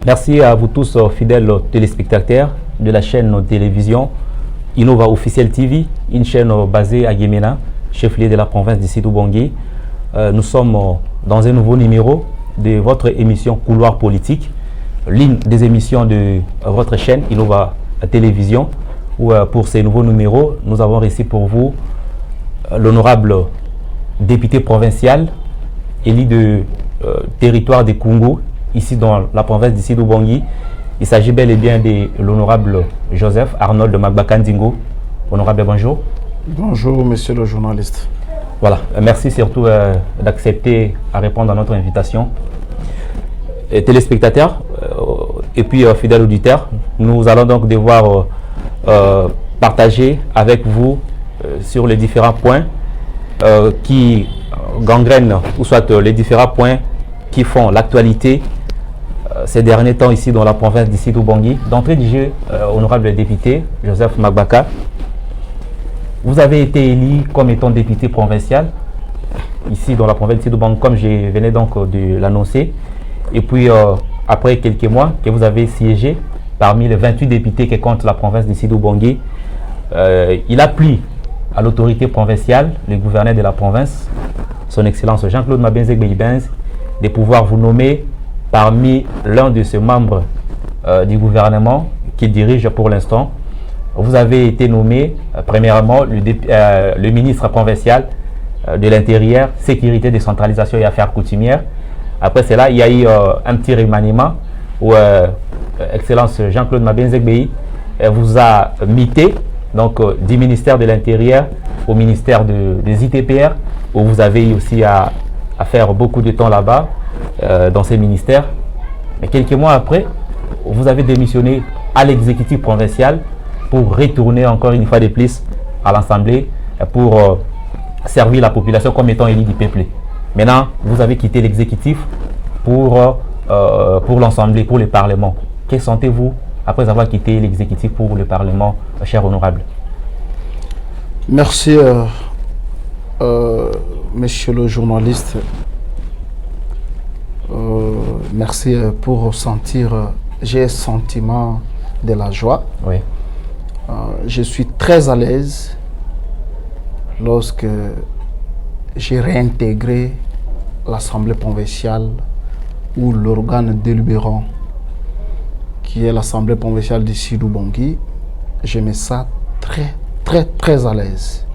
Merci à vous tous, fidèles téléspectateurs de la chaîne de télévision Innova Officiel TV, une chaîne basée à Guémena, chef-lieu de la province de Sédou-Bangui. Nous sommes dans un nouveau numéro de votre émission Couloir politique, l'une des émissions de votre chaîne Innova Télévision, où pour ces nouveaux numéros, nous avons reçu pour vous l'honorable député provincial élu de territoire de Congo, ici dans la province de Sédou-Bangui. Il s'agit bel et bien de l'honorable Joseph Arnold Magbaka Ndingo. Honorable, bonjour. Bonjour, monsieur le journaliste. Voilà, merci surtout d'accepter à répondre à notre invitation. Et téléspectateurs et puis fidèles auditeurs, nous allons donc devoir partager avec vous sur les différents points qui gangrènent, ou soit les différents points qui font l'actualité ces derniers temps ici dans la province de Sédou-Bangui. D'entrée du jeu, honorable député Joseph Magbaka, vous avez été élu comme étant député provincial ici dans la province de Sédou-Bangui, comme je venais donc de l'annoncer. Et puis, après quelques mois que vous avez siégé parmi les 28 députés qui comptent la province de Sédou-Bangui, il a plu à l'autorité provinciale, le gouverneur de la province, son Excellence Jean-Claude Mabenzegbe-Ibens, de pouvoir vous nommer parmi l'un de ces membres du gouvernement qu'il dirige pour l'instant. Vous avez été nommé, premièrement, le ministre provincial de l'Intérieur, Sécurité, Décentralisation et Affaires coutumières. Après cela, il y a eu un petit remaniement où Excellence Jean-Claude Mabenzegbe vous a mité donc, du ministère de l'Intérieur au ministère des ITPR, où vous avez eu aussi à faire beaucoup de temps là-bas, dans ces ministères. Mais quelques mois après, vous avez démissionné à l'exécutif provincial pour retourner encore une fois de plus à l'Assemblée pour servir la population comme étant élu du peuple. Maintenant, vous avez quitté l'exécutif pour l'Assemblée, pour le Parlement. Que sentez-vous après avoir quitté l'exécutif pour le Parlement, cher honorable? Merci, monsieur le journaliste. Merci pour ressentir. J'ai un sentiment de la joie. Oui. Je suis très à l'aise lorsque j'ai réintégré l'Assemblée provinciale ou l'organe délibérant qui est l'Assemblée provinciale de Sédou-Bangui. Je me sens très à l'aise.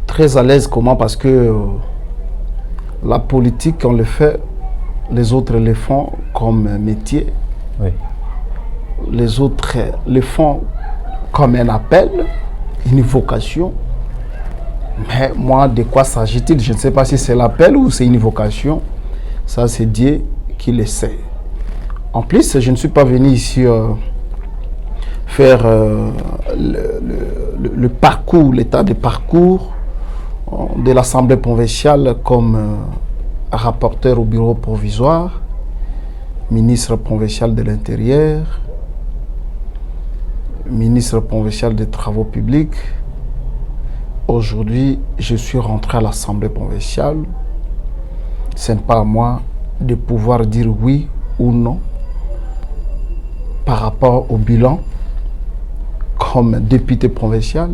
Très à l'aise comment? Parce que la politique, on le fait, les autres le font comme métier. Oui. Les autres le font comme un appel, une vocation. Mais moi, de quoi s'agit-il? Je ne sais pas si c'est l'appel ou c'est une vocation. Ça, c'est Dieu qui le sait. En plus, je ne suis pas venu ici faire le parcours, l'état de parcours de l'Assemblée provinciale comme rapporteur au bureau provisoire, ministre provincial de l'Intérieur, ministre provincial des Travaux publics. Aujourd'hui, je suis rentré à l'Assemblée provinciale. Ce n'est pas à moi de pouvoir dire oui ou non par rapport au bilan comme député provincial,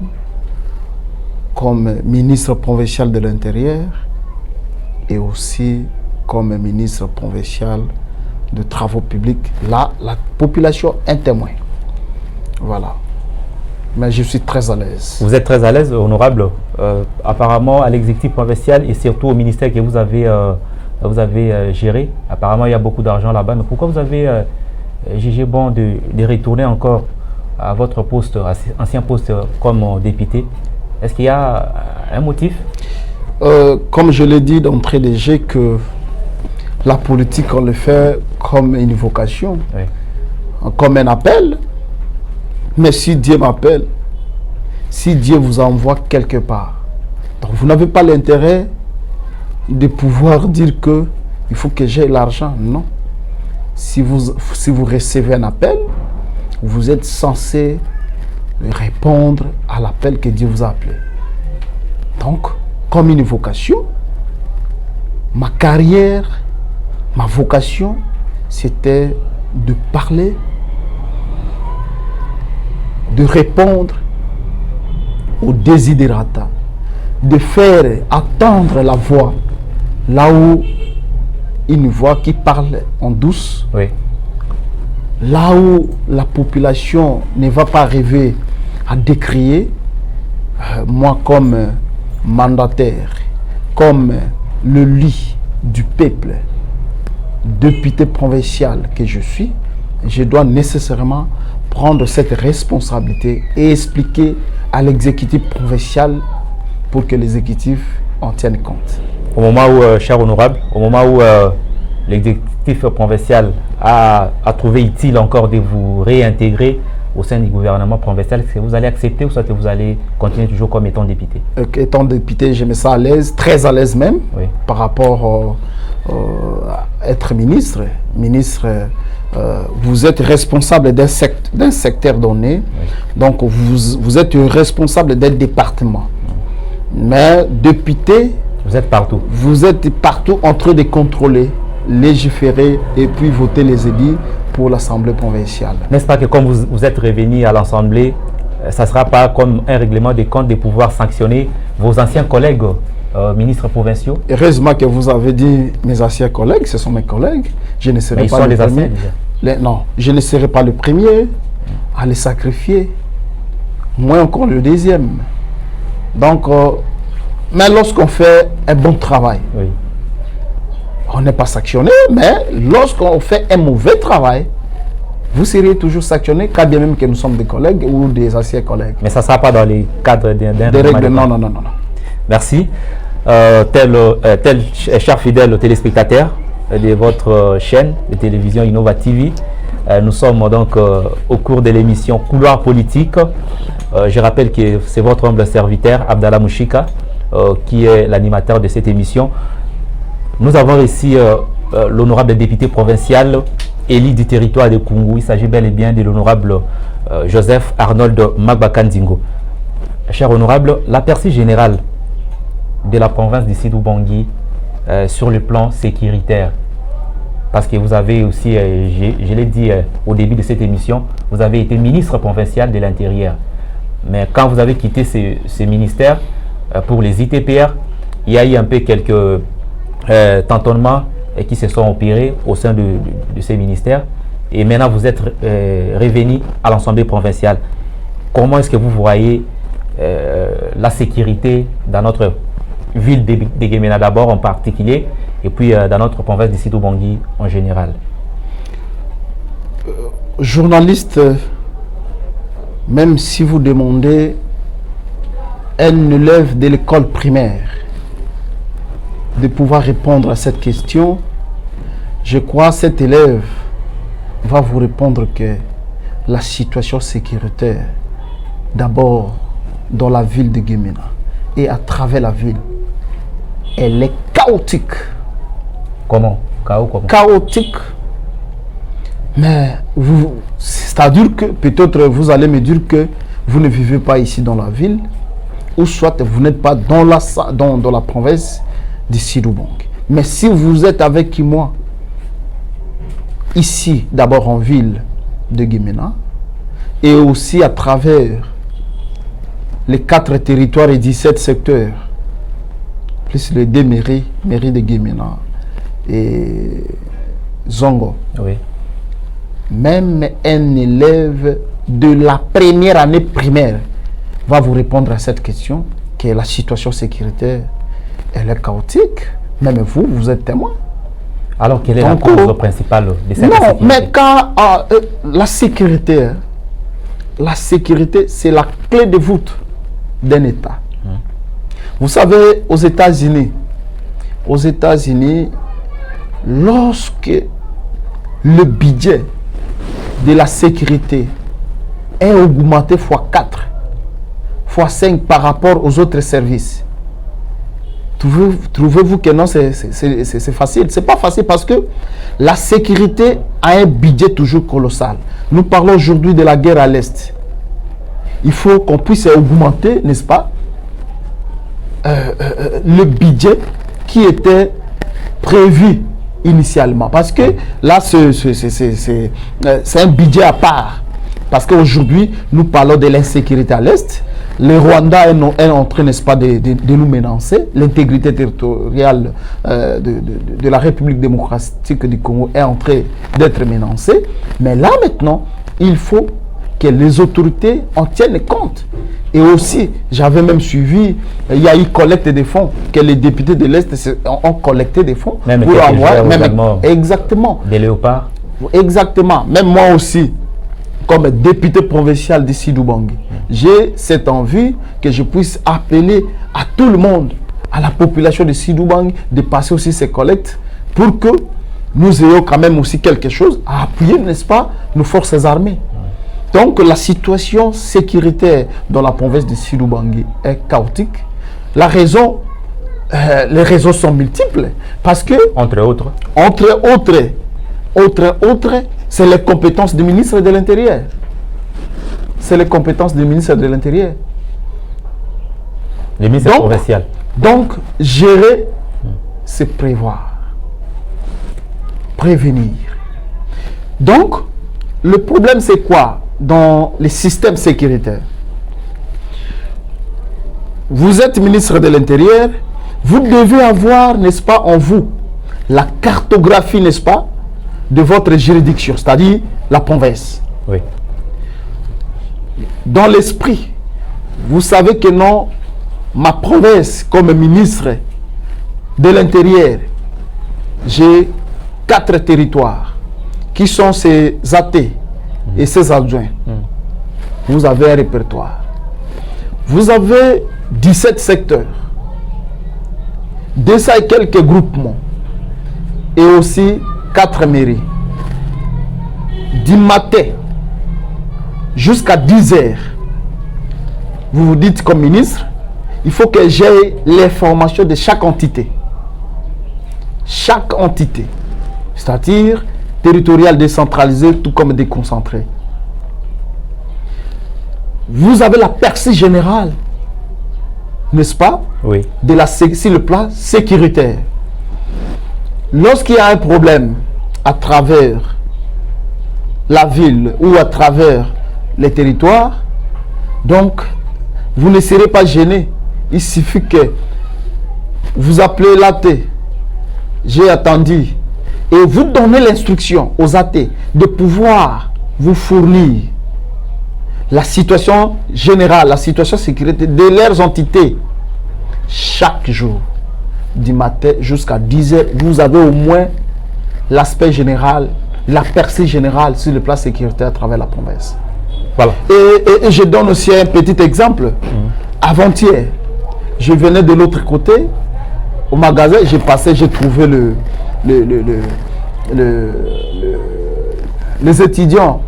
comme ministre provincial de l'Intérieur et aussi comme ministre provincial de Travaux publics. Là, la population est témoin. Voilà. Mais je suis très à l'aise. Vous êtes très à l'aise, honorable. Apparemment, à l'exécutif provincial et surtout au ministère que vous avez géré, apparemment, il y a beaucoup d'argent là-bas. Mais pourquoi vous avez jugé bon de retourner encore à votre poste, ancien poste comme député? Est-ce qu'il y a un motif? Comme je l'ai dit d'entrée de jeu, que la politique, on le fait comme une vocation, oui, comme un appel. Mais si Dieu m'appelle, si Dieu vous envoie quelque part, donc vous n'avez pas l'intérêt de pouvoir dire que il faut que j'ai l'argent. Non. Si vous recevez un appel, vous êtes censé répondre à l'appel que Dieu vous a appelé. Donc, comme une vocation, ma carrière, ma vocation, c'était de parler, de répondre aux desiderata, de faire attendre la voix là où une voix qui parle en douce, Oui. là où la population ne va pas arriver à décrier. Moi, comme mandataire, comme le lit du peuple, député provincial que je suis, je dois nécessairement prendre cette responsabilité et expliquer à l'exécutif provincial pour que l'exécutif en tienne compte. Au moment où, cher honorable, au moment où l'exécutif provincial a trouvé utile encore de vous réintégrer au sein du gouvernement provincial, est-ce que vous allez accepter ou soit que vous allez continuer toujours comme étant député? Étant député, je me sens à l'aise, très à l'aise même, Oui. par rapport à être ministre. Ministre, vous êtes responsable d'un secteur donné, Oui. donc vous êtes responsable d'un département. Mais député, Vous êtes partout. vous êtes partout en train de contrôler, légiférer et puis voter les édits pour l'Assemblée provinciale. N'est-ce pas que comme vous êtes revenu à l'Assemblée, ça ne sera pas comme un règlement des comptes de pouvoir sanctionner vos anciens collègues ministres provinciaux? Heureusement que vous avez dit mes anciens collègues, ce sont mes collègues. Je ne serai Mais ils pas sont le les premier. anciens déjà. Non, je ne serai pas le premier à les sacrifier. Moins encore le deuxième. Donc, mais lorsqu'on fait un bon travail, Oui. on n'est pas sanctionné, mais lorsqu'on fait un mauvais travail, vous serez toujours sanctionné, quand bien même que nous sommes des collègues ou des anciens collègues. Mais ça ne sera pas dans les cadres d'un Des règlement règles, des non, comptes. non, non, non, non. Merci. Chers fidèles téléspectateurs de votre chaîne de télévision Innova TV, nous sommes donc au cours de l'émission Couloir politique. Je rappelle que c'est votre humble serviteur Abdallah Mouchika qui est l'animateur de cette émission. Nous avons ici l'honorable député provincial élu du territoire de Koungou. Il s'agit bel et bien de l'honorable Joseph Arnold Magbakandingo. Cher honorable, l'aperçu général de la province de Sidou-Bangui sur le plan sécuritaire, parce que vous avez aussi, je l'ai dit au début de cette émission, vous avez été ministre provincial de l'Intérieur. Mais quand vous avez quitté ce ministère pour les ITPR, il y a eu un peu quelques tâtonnements qui se sont opérés au sein de ces ministères. Et maintenant, vous êtes revenu à l'Assemblée provinciale. Comment est-ce que vous voyez la sécurité dans notre ville de Guémena d'abord en particulier, et puis dans notre province de Sidou-Bangui en général? Journaliste, même si vous demandez un élève de l'école primaire de pouvoir répondre à cette question, je crois que cet élève va vous répondre que la situation sécuritaire, d'abord dans la ville de Guémena et à travers la ville, elle est chaotique. Comment? Comment? Chaotique. Mais c'est-à-dire que peut-être vous allez me dire que vous ne vivez pas ici dans la ville, ou soit vous n'êtes pas dans la province de Sidou-Bangui. Mais si vous êtes avec moi, ici, d'abord en ville de Guémena, et aussi à travers les 4 territoires et 17 secteurs, plus les 2 mairies de Guémena et Zongo. Oui. Même un élève de la première année primaire va vous répondre à cette question, que la situation sécuritaire, elle est chaotique. Même vous, vous êtes témoin. Alors, quelle est la cause principale de cette sécurité? Non, mais quand la sécurité, c'est la clé de voûte d'un État. Vous savez, aux États-Unis, lorsque le budget de la sécurité est augmenté x4, x5 par rapport aux autres services, trouvez-vous que non, c'est facile? C'est pas facile parce que la sécurité a un budget toujours colossal. Nous parlons aujourd'hui de la guerre à l'Est. Il faut qu'on puisse augmenter, n'est-ce pas, le budget qui était prévu initialement. Parce que là, c'est un budget à part. Parce qu'aujourd'hui, nous parlons de l'insécurité à l'Est. Le Rwanda est en train, n'est-ce pas, de nous menacer. L'intégrité territoriale de la République démocratique du Congo est en train d'être menacée. Mais là, maintenant, il faut que les autorités en tiennent compte. Et aussi, j'avais même suivi, il y a eu collecte des fonds, que les députés de l'Est ont collecté des fonds même pour avoir... exactement. Des léopards. Exactement. Même moi aussi, comme député provincial de Sidou-Bangui, j'ai cette envie que je puisse appeler à tout le monde, à la population de Sidou-Bangui, de passer aussi ces collectes pour que nous ayons quand même aussi quelque chose à appuyer, n'est-ce pas, nos forces armées. Donc la situation sécuritaire dans la province de Sidou-Bangui est chaotique. La raison, les raisons sont multiples parce que... Entre autres, c'est les compétences du ministre de l'Intérieur. C'est les compétences du ministre de l'Intérieur. Le ministère provincial. Donc, gérer, c'est prévoir. Prévenir. Donc, le problème, c'est quoi dans les systèmes sécuritaires? Vous êtes ministre de l'Intérieur, vous devez avoir, n'est-ce pas, en vous, la cartographie, n'est-ce pas, de votre juridiction, c'est-à-dire la province. Oui. Dans l'esprit, vous savez que non, ma province, comme ministre de l'Intérieur, j'ai 4 territoires qui sont ces athées et ces adjoints. Vous avez un répertoire. Vous avez 17 secteurs, 200 et quelques groupements et aussi 4 mairies. Du matin jusqu'à 10 heures, vous vous dites comme ministre, il faut que j'ai l'information de chaque entité. Chaque entité, c'est-à-dire territoriale décentralisée, tout comme déconcentrée. Vous avez la percée générale, n'est-ce pas? Oui. Sur le plan sécuritaire. Lorsqu'il y a un problème à travers la ville ou à travers les territoires, donc vous ne serez pas gêné. Il suffit que vous appelez l'AT, j'ai attendu, et vous donnez l'instruction aux AT de pouvoir vous fournir la situation générale, la situation sécurité de leurs entités chaque jour. Du matin jusqu'à 10 heures, vous avez au moins l'aspect général, la percée générale sur le plan sécuritaire à travers la province. Voilà. Et je donne aussi un petit exemple. Avant-hier, je venais de l'autre côté, au magasin, j'ai passé, j'ai trouvé les étudiants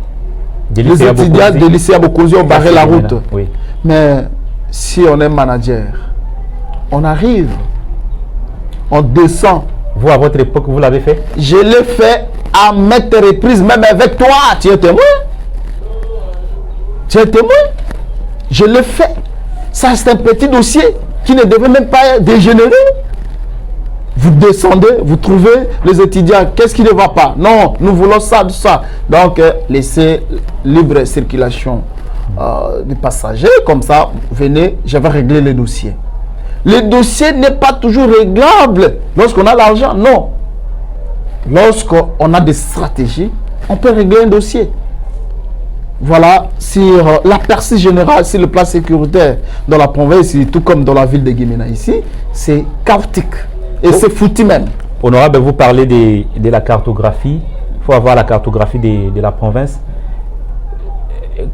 de lycée Abokosi ont barré la route. Oui. Mais si on est manager, on arrive, on descend. Vous, à votre époque, vous l'avez fait? Je l'ai fait à maintes reprises, même avec toi. Tu es témoin? Tu es témoin? Je l'ai fait. Ça, c'est un petit dossier qui ne devait même pas dégénérer. Vous descendez, vous trouvez les étudiants. Qu'est-ce qui ne va pas? Non, nous voulons ça, ça. Donc, laissez libre circulation des passagers. Comme ça, venez, je vais régler le dossier. Le dossier n'est pas toujours réglable lorsqu'on a l'argent. Non. Lorsqu'on a des stratégies, on peut régler un dossier. Voilà, sur la percée générale, sur le plan sécuritaire dans la province, tout comme dans la ville de Guémena ici, c'est chaotique. Et c'est foutu même. Honorable, vous parlez de la cartographie. Il faut avoir la cartographie de la province.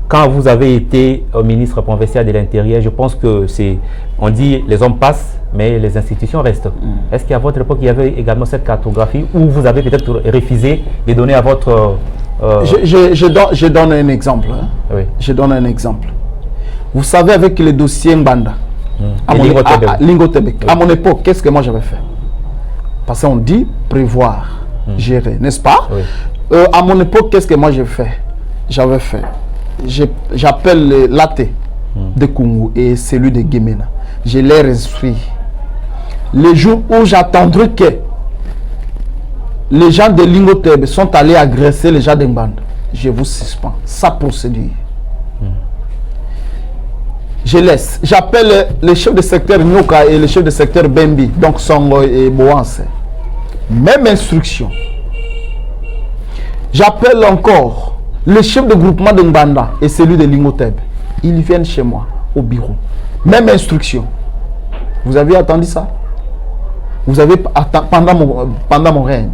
Quand vous avez été ministre provincial de l'Intérieur, je pense que c'est... On dit les hommes passent, mais les institutions restent. Est-ce qu'à votre époque, il y avait également cette cartographie où vous avez peut-être refusé de donner à votre... Je donne un exemple. Hein. Oui. Je donne un exemple. Vous savez, avec le dossier Mbanda, à mon époque, qu'est-ce que moi j'avais fait? Parce qu'on dit prévoir, gérer, n'est-ce pas? Oui. À mon époque, qu'est-ce que moi j'ai fait? J'avais fait. J'appelle l'AT de Kungu et celui de Guémena. Je les instruis. Les jours où j'attendrai que les gens de Lingoteb sont allés agresser les gens d'Embanda, je vous suspends. Sa procédure. Je laisse. J'appelle le chef de secteur Nyoka et le chef de secteur Bembi, donc Songo et Boanse. Même instruction. J'appelle encore le chef de groupement de Mbanda et celui de Lingoteb. Ils viennent chez moi, au bureau. Même instruction. Vous avez attendu ça? Vous avez pendant mon règne.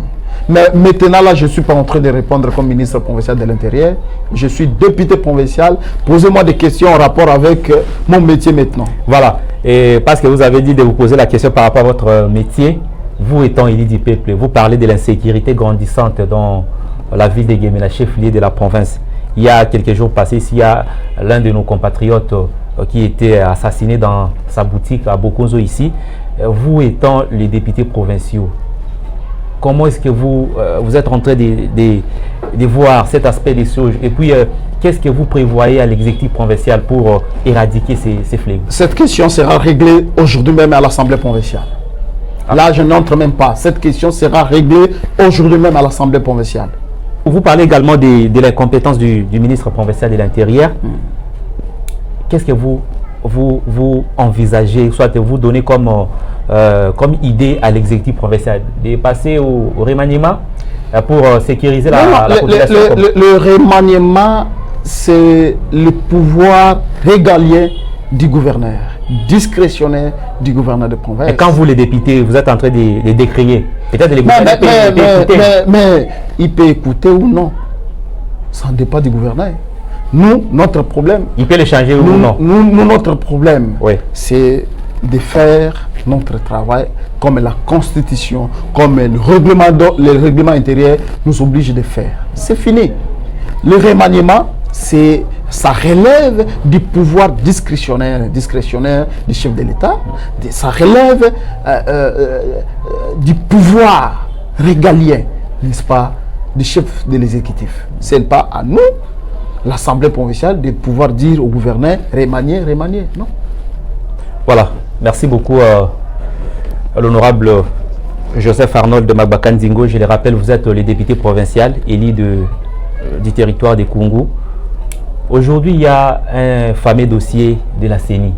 Mais maintenant, là, je ne suis pas en train de répondre comme ministre provincial de l'Intérieur. Je suis député provincial. Posez-moi des questions en rapport avec mon métier maintenant. Voilà. Et parce que vous avez dit de vous poser la question par rapport à votre métier, vous étant élu du peuple, vous parlez de l'insécurité grandissante dans la ville de Guémé, la chef-lieu de la province. Il y a quelques jours passés, il y a l'un de nos compatriotes qui était assassiné dans sa boutique à Bokonzo ici. Vous étant les députés provinciaux, comment est-ce que vous êtes en train de voir cet aspect des choses? Et puis, qu'est-ce que vous prévoyez à l'exécutif provincial pour éradiquer ces fléaux? Cette question sera réglée aujourd'hui même à l'Assemblée provinciale. Là, je n'entre même pas. Cette question sera réglée aujourd'hui même à l'Assemblée provinciale. Vous parlez également de l'incompétence du ministre provincial de l'Intérieur. Qu'est-ce que vous envisagez, soit vous donnez comme idée à l'exécutif provincial de passer au remaniement pour sécuriser la population? Le remaniement, c'est le pouvoir régalien du gouverneur, discrétionnaire du gouverneur de province. Et quand vous, les députés, vous êtes en train de les décrier, peut-être les gouverneurs mais il peut écouter ou non. Ça ne dépend du gouverneur. Nous, notre problème... Il peut le changer ou non? Notre problème, oui, c'est de faire notre travail comme la Constitution, comme le règlement intérieur nous oblige de faire. C'est fini. Le remaniement, ça relève du pouvoir discrétionnaire du chef de l'État. Ça relève du pouvoir régalien, n'est-ce pas, du chef de l'exécutif. Ce n'est pas à nous, l'Assemblée provinciale, de pouvoir dire au gouverneur remanier, non. Voilà, merci beaucoup à l'honorable Joseph Arnold de Magbakan Zingo. Je le rappelle, vous êtes le député provincial élu du territoire de Kungu. Aujourd'hui, il y a un fameux dossier de la CENI,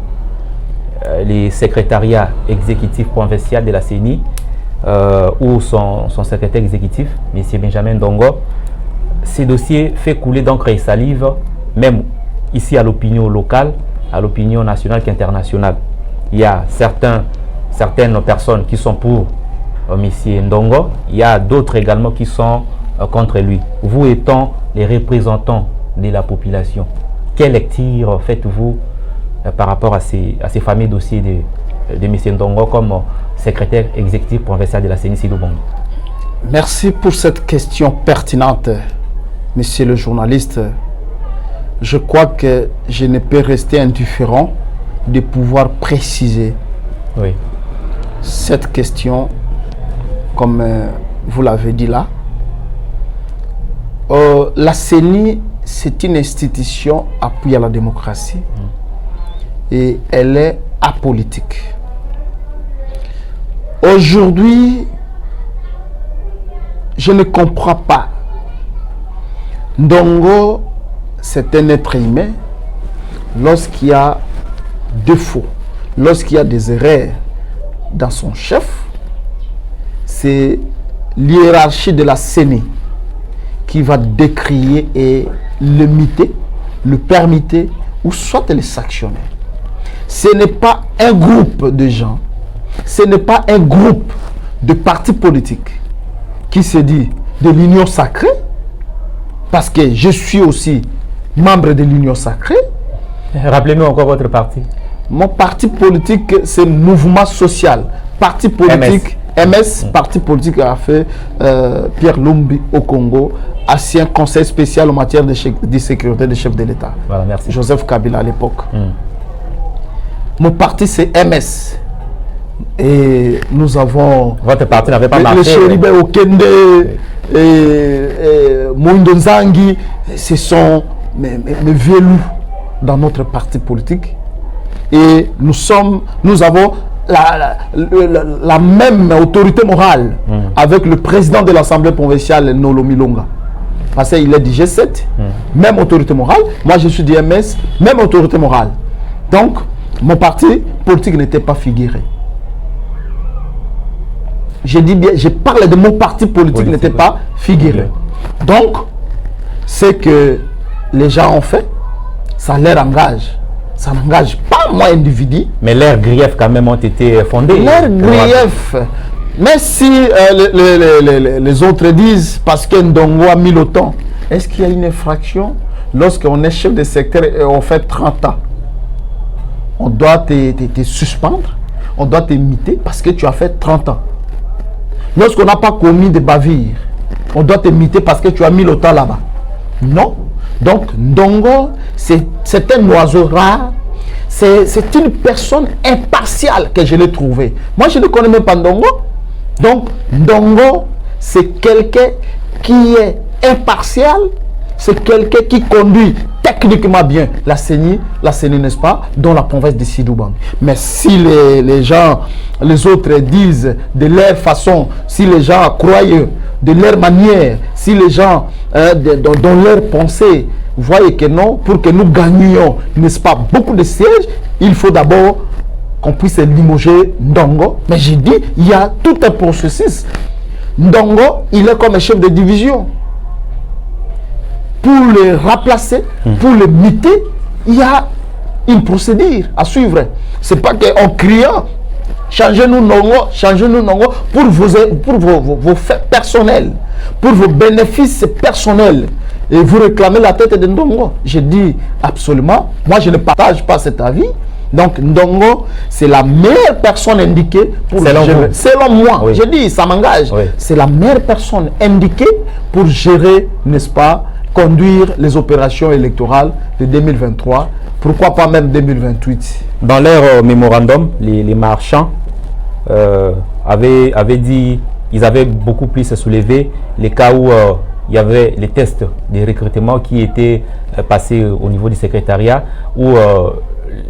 les secrétariats exécutifs provinciaux de la CENI, où son secrétaire exécutif, M. Benjamin Ndongo. Ces dossiers fait couler d'encre et salive, même ici à l'opinion locale, à l'opinion nationale qu'internationale. Il y a certaines personnes qui sont pour M. Ndongo, il y a d'autres également qui sont contre lui. Vous étant les représentants de la population, quelle lecture faites-vous par rapport à ces fameux dossiers de M. Ndongo comme secrétaire exécutif provincial de la CENI Sidou Bangui? Merci pour cette question pertinente, monsieur le journaliste. Je crois que je ne peux rester indifférent de pouvoir préciser cette question, comme vous l'avez dit là. La CENI, c'est une institution appuyée à la démocratie et elle est apolitique. Aujourd'hui, je ne comprends pas. Ndongo, c'est un être humain. Lorsqu'il y a défaut, lorsqu'il y a des erreurs dans son chef, c'est l'hiérarchie de la CENI qui va décrier et limiter, le permettre ou soit le sanctionner. Ce n'est pas un groupe de gens, ce n'est pas un groupe de partis politiques qui se dit de l'union sacrée, parce que je suis aussi membre de l'union sacrée. Rappelez-nous encore votre parti. Mon parti politique, c'est Mouvement Social. Parti politique, MS, parti politique a fait Pierre Lumbi au Congo, ancien conseil spécial en matière de sécurité du chef de l'État. Voilà, merci. Joseph Kabila à l'époque. Mon parti, c'est MS. Et nous avons... Votre parti n'avait pas marché. Le Chéribe Okende, Moindo Nzangi, ce sont mes vieux loups dans notre parti politique. Et nous avons la même autorité morale avec le président de l'Assemblée provinciale, Nolo Milonga. Parce qu'il est du G7, même autorité morale. Moi, je suis du MS, même autorité morale. Donc, mon parti politique n'était pas figuré. Je dis bien, je parle de mon parti politique n'était pas figuré. Donc, ce que les gens ont fait, ça leur engage. Ça n'engage pas moi, individu. Mais leurs griefs quand même ont été fondés. Leurs griefs. Mais si les autres disent, parce que Ndongo a mis le temps, est-ce qu'il y a une infraction lorsqu'on est chef de secteur et on fait 30 ans? On doit te suspendre, on doit t'imiter parce que tu as fait 30 ans. Lorsqu'on n'a pas commis de bavures, on doit t'imiter parce que tu as mis le temps là-bas. Non. Donc, Ndongo, c'est un oiseau rare. C'est une personne impartiale que je l'ai trouvé. Moi, je ne connais même pas Ndongo. Donc, Ndongo, c'est quelqu'un qui est impartial. C'est quelqu'un qui conduit techniquement bien la CENI, n'est-ce pas, dans la province de Sidouban. Mais si les gens, les autres disent de leur façon, si les gens croient de leur manière, si les gens, dans leur pensée, voyez que non, pour que nous gagnions, n'est-ce pas, beaucoup de sièges, il faut d'abord qu'on puisse limoger Ndongo. Mais j'ai dit, il y a tout un processus. Ndongo, il est comme un chef de division. Pour le remplacer, pour le muter, il y a une procédure à suivre. Ce n'est pas qu'en criant, changez-nous Ndongo pour vos faits personnels, pour vos bénéfices personnels. Et vous réclamez la tête de Ndongo. Je dis absolument, moi je ne partage pas cet avis. Donc Ndongo, c'est la meilleure personne indiquée pour gérer. Selon moi, oui. Je dis, ça m'engage. Oui. C'est la meilleure personne indiquée pour gérer, n'est-ce pas, conduire les opérations électorales de 2023, pourquoi pas même 2028. Dans leur mémorandum, les marchands avaient dit, ils avaient beaucoup plus soulevé les cas où il y avait les tests de recrutement qui étaient passés au niveau du secrétariat, où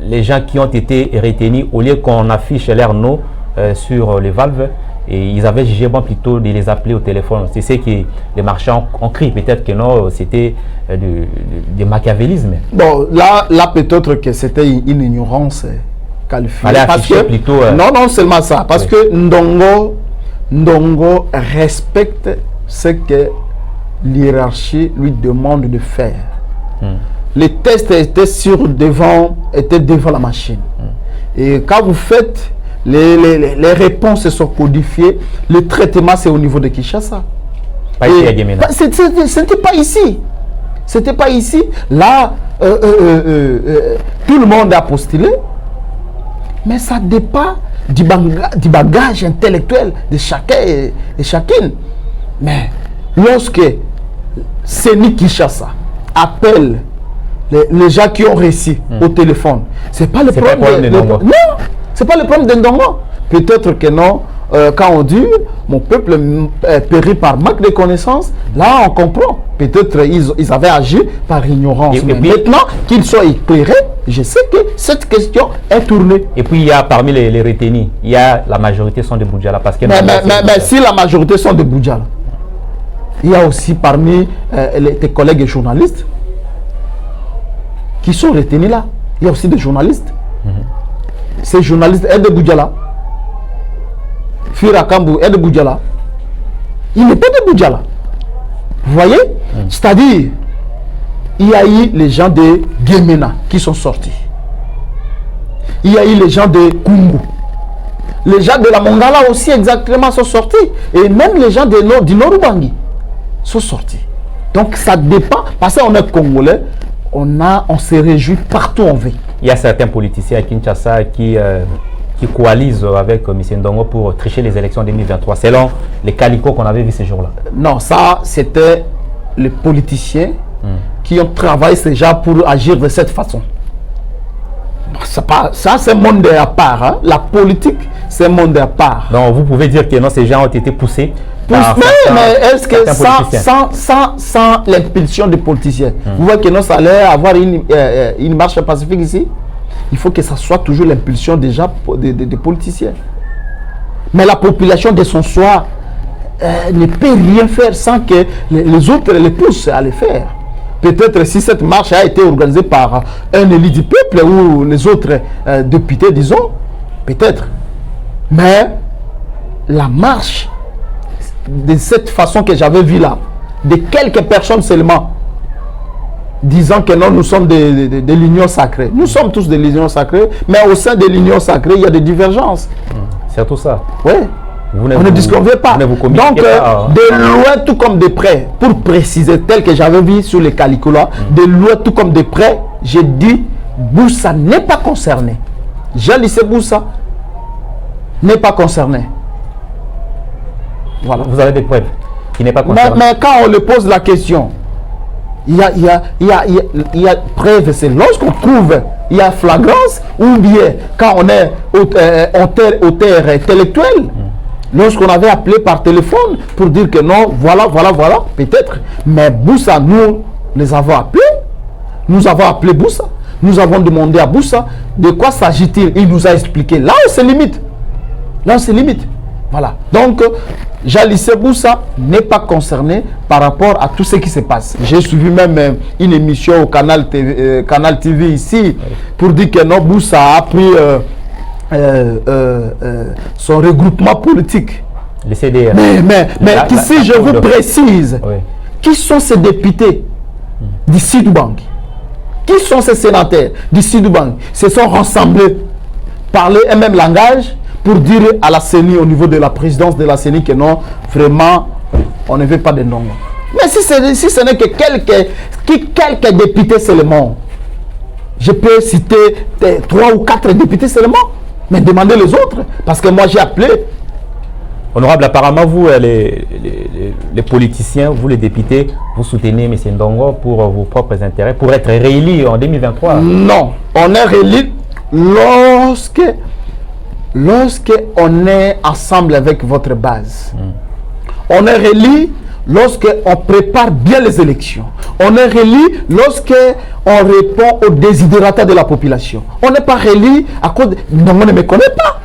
les gens qui ont été retenus, au lieu qu'on affiche leur nom sur les valves, et ils avaient jugé bon plutôt de les appeler au téléphone. C'est ce que les marchands ont crié. Peut-être que non, c'était du machiavélisme. Bon, là peut-être que c'était une ignorance qualifiée. Parce que, plutôt, non seulement ça. Parce que Ndongo respecte ce que l'hiérarchie lui demande de faire. Les tests étaient devant la machine. Et quand vous faites les réponses sont codifiées, le traitement c'est au niveau de Kinshasa. C'était pas ici. C'était pas ici. Là, tout le monde a postulé, mais ça dépend du bagage intellectuel de chacun et chacune. Mais lorsque CENI Kinshasa appelle les gens qui ont réussi au téléphone, c'est pas le problème de Ndongo. Non, c'est pas le problème de Ndongo. Peut-être que non, quand on dit mon peuple périt par manque de connaissances, là on comprend. Peut-être ils avaient agi par ignorance. Mais maintenant qu'ils soient éclairés, je sais que cette question est tournée. Et puis il y a parmi les retenus, il y a la majorité sont de Boudjala. Parce que mais si la majorité sont de Boudjala, il y a aussi parmi tes collègues journalistes qui sont retenus là. Il y a aussi des journalistes. Ces journalistes est de Boudjala. Firakambu est de Boudjala. Il n'est pas de Boudjala. Vous voyez? C'est-à-dire, il y a eu les gens de Gemena qui sont sortis. Il y a eu les gens de Kungu. Les gens de la Mongala aussi exactement sont sortis. Et même les gens du Norubangi sont sortis. Donc ça dépend. Parce qu'on est Congolais, on se réjouit partout où on vit. Il y a certains politiciens à Kinshasa qui coalisent avec M. Ndongo pour tricher les élections 2023, selon les calicots qu'on avait vus ces jours-là. Non, ça, c'était les politiciens qui ont travaillé ces gens pour agir de cette façon. Ça, c'est un monde à part. Hein? La politique, c'est un monde à part. Donc, vous pouvez dire que non, ces gens ont été poussés. Mais est-ce que sans l'impulsion des politiciens, vous voyez que non, ça allait avoir une marche pacifique ici? il faut que ça soit toujours l'impulsion déjà des politiciens. Mais la population de son soi ne peut rien faire sans que les autres les poussent à le faire. Peut-être si cette marche a été organisée par un élu du peuple ou les autres députés, disons, peut-être. Mais la marche, de cette façon que j'avais vu là, de quelques personnes seulement, disant que non, nous sommes de l'union sacrée. Nous sommes tous de l'union sacrée, mais au sein de l'union sacrée, il y a des divergences. C'est tout ça. Oui. On ne disconvient pas. Donc, de loin tout comme de près, pour préciser, tel que j'avais vu sur les caliculas, de loin tout comme de près, j'ai dit, Boussa n'est pas concerné. Jalissé Boussa n'est pas concerné. Voilà. Vous avez des preuves qui n'est pas concerné. Mais quand on le pose la question, il y a preuve, c'est lorsqu'on trouve, il y a flagrance, ou bien quand on est auteur intellectuel, lorsqu'on avait appelé par téléphone pour dire que non, voilà, peut-être. Mais Boussa, nous les avons appelés, nous avons appelé Boussa, nous avons demandé à Boussa de quoi s'agit-il. Il nous a expliqué. Là, on se limite. Là, on se limite. Voilà. Donc, Jalissé Boussa n'est pas concerné par rapport à tout ce qui se passe. J'ai suivi même une émission au Canal TV ici pour dire que non, Boussa a pris son regroupement politique. Le CDR. Mais ici, je vous précise, qui sont ces députés du Sud-Bank? Qui sont ces sénateurs du Sud-Bank? Se sont rassemblés, parler un même langage pour dire à la CENI, au niveau de la présidence de la CENI, que non, vraiment, on ne veut pas de nom. Mais si ce n'est que quelques députés seulement, je peux citer 3 ou 4 députés seulement, mais demandez les autres, parce que moi j'ai appelé. Honorable, apparemment, vous, les politiciens, vous les députés, vous soutenez M. Ndongo pour vos propres intérêts, pour être réélu en 2023. Non, on est réélu lorsque on est ensemble avec votre base. On est réélu lorsque on prépare bien les élections. On est réélu lorsque on répond aux désidérata de la population. On n'est pas réélu à cause de... Non, on ne me connaît pas.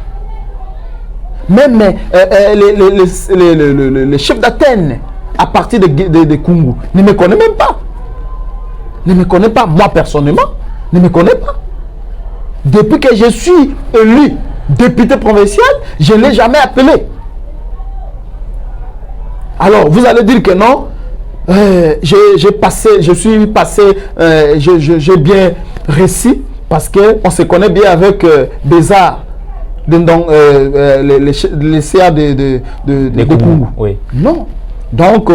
Même les chefs d'Athènes, à partir de Kungu, ne me connaissent même pas. Ne me connaissent pas. Moi, personnellement, ne me connaissent pas. Depuis que je suis élu député provincial, je ne l'ai jamais appelé. Alors, vous allez dire que non, j'ai bien réussi parce qu'on se connaît bien avec Bézard, les CA de Kungu. Oui. Non. Donc,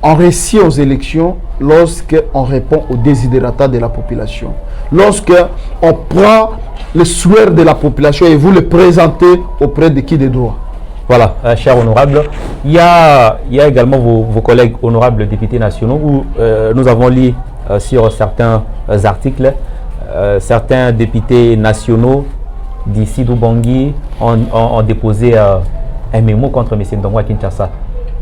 on réussit aux élections lorsqu'on répond aux désidérata de la population. Lorsqu'on prend le souhait de la population et vous le présentez auprès de qui de droit. Voilà, cher honorable. Il y a également vos collègues honorables députés nationaux où nous avons lu sur certains articles, certains députés nationaux d'ici d'Ubangui ont déposé un mémo contre M. Ndongo à Kinshasa.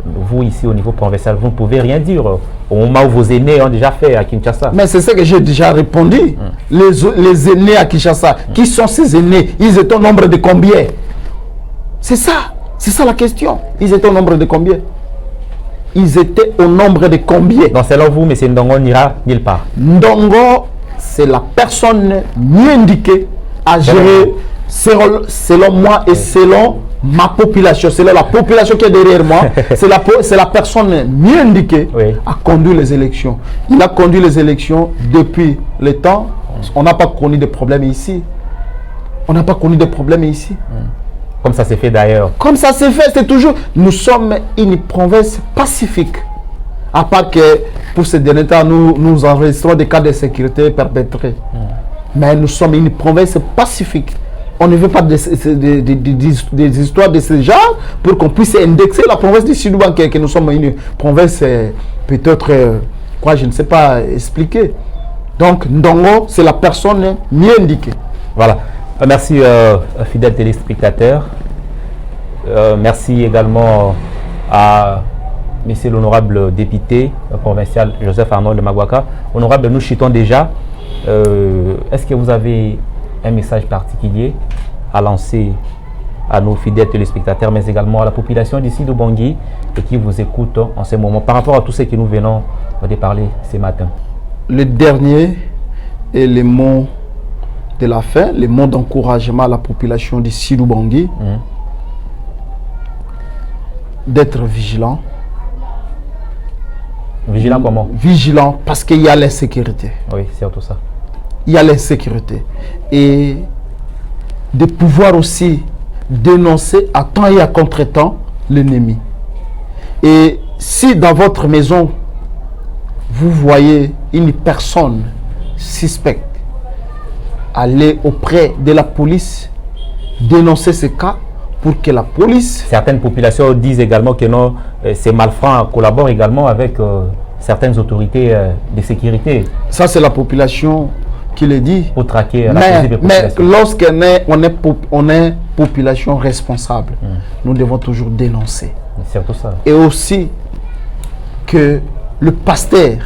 Vous, ici, au niveau provincial, vous ne pouvez rien dire au moment où vos aînés ont déjà fait à Kinshasa. Mais c'est ce que j'ai déjà répondu. Les aînés à Kinshasa, qui sont ces aînés? Ils étaient au nombre de combien? C'est ça la question. Ils étaient au nombre de combien? Ils étaient au nombre de combien? Donc, selon vous, M. Ndongo n'ira nulle part. Ndongo, c'est la personne mieux indiquée à gérer, selon moi et selon ma population, c'est la population qui est derrière moi, c'est la personne mieux indiquée à conduire les élections. Il a conduit les élections depuis le temps. On n'a pas connu de problème ici. On n'a pas connu de problème ici. Comme ça s'est fait d'ailleurs. Comme ça s'est fait, c'est toujours... Nous sommes une province pacifique. À part que pour ces derniers temps, nous enregistrons des cas de sécurité perpétrés. Mais nous sommes une province pacifique. On ne veut pas des histoires de ce genre pour qu'on puisse indexer la province du Sud-Bank, que nous sommes une province peut-être, je ne sais pas expliquer. Donc, Ndongo, c'est la personne mieux indiquée. Voilà. Merci, fidèles téléspectateurs. Merci également à Monsieur l'honorable député provincial Joseph Arnold de Magwaka. Honorable, nous chutons déjà. Est-ce que vous avez un message particulier à lancer à nos fidèles téléspectateurs, mais également à la population d'ici de Bangui et qui vous écoute en ce moment par rapport à tout ce que nous venons de parler ce matin? Le dernier est les mots de la fin, les mots d'encouragement à la population d'ici de Bangui, d'être vigilant. Vigilant comment? Vigilant parce qu'il y a l'insécurité. Oui, c'est surtout ça. Il y a l'insécurité. Et de pouvoir aussi dénoncer à temps et à contre-temps l'ennemi. Et si dans votre maison, vous voyez une personne suspecte, allez auprès de la police, dénoncer ce cas pour que la police... Certaines populations disent également que non, ces malfrats collaborent également avec certaines autorités de sécurité. Ça, c'est la population qui le dit. Pour traquer mais lorsqu'on est population responsable, nous devons toujours dénoncer. C'est surtout ça. Et aussi que le pasteur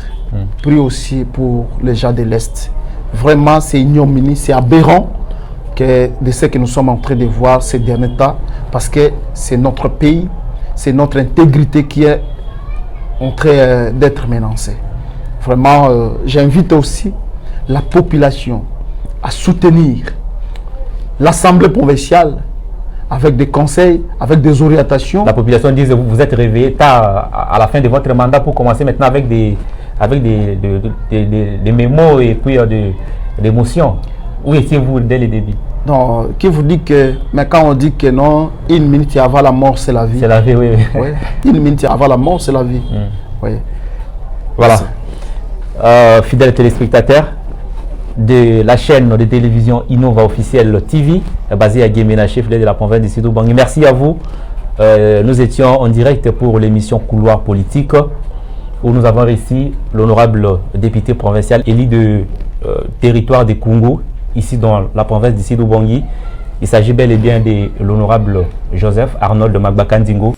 prie aussi pour les gens de l'Est. Vraiment, c'est ignominie, c'est aberrant de ce que nous sommes en train de voir ces derniers temps, parce que c'est notre pays, c'est notre intégrité qui est en train d'être menacée. Vraiment, j'invite aussi la population à soutenir l'Assemblée provinciale avec des conseils, avec des orientations. La population dit que vous êtes réveillé tard à la fin de votre mandat pour commencer maintenant avec des mémos et puis des motions. Où étiez-vous dès le début? Non, qui vous dit que, mais quand on dit que non, une minute avant la mort, c'est la vie. C'est la vie, oui. Oui. Une minute avant la mort, c'est la vie. Oui. Voilà. Fidèles téléspectateurs de la chaîne de télévision Innova Officielle TV, basée à Guémena, chef-lieu de la province de Sidou Bangui. Merci à vous. Nous étions en direct pour l'émission Couloir Politique, où nous avons reçu l'honorable député provincial élu de territoire de Congo, ici dans la province de Sidou Bangui. Il s'agit bel et bien de l'honorable Joseph Arnold Magbakandingo,